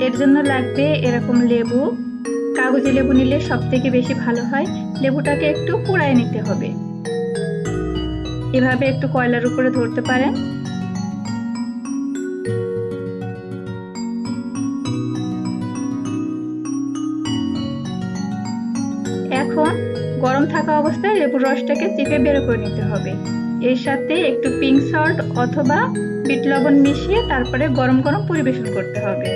এর জন্য লাগবে এরকম লেবু। কাগজি লেবু নিলে সব থেকে বেশি ভালো হয়। লেবুটাকে একটু কুড়ায় নিতে হবে, এভাবে একটু কয়লার উপরে ধরতে পারেন। এখন গরম থাকা অবস্থায় লেবুর রসটাকে চিপে বের করে নিতে হবে। এর সাথে একটু পিঙ্ক সল্ট অথবা বিট লবণ মিশিয়ে তারপরে গরম গরম পরিবেশন করতে হবে।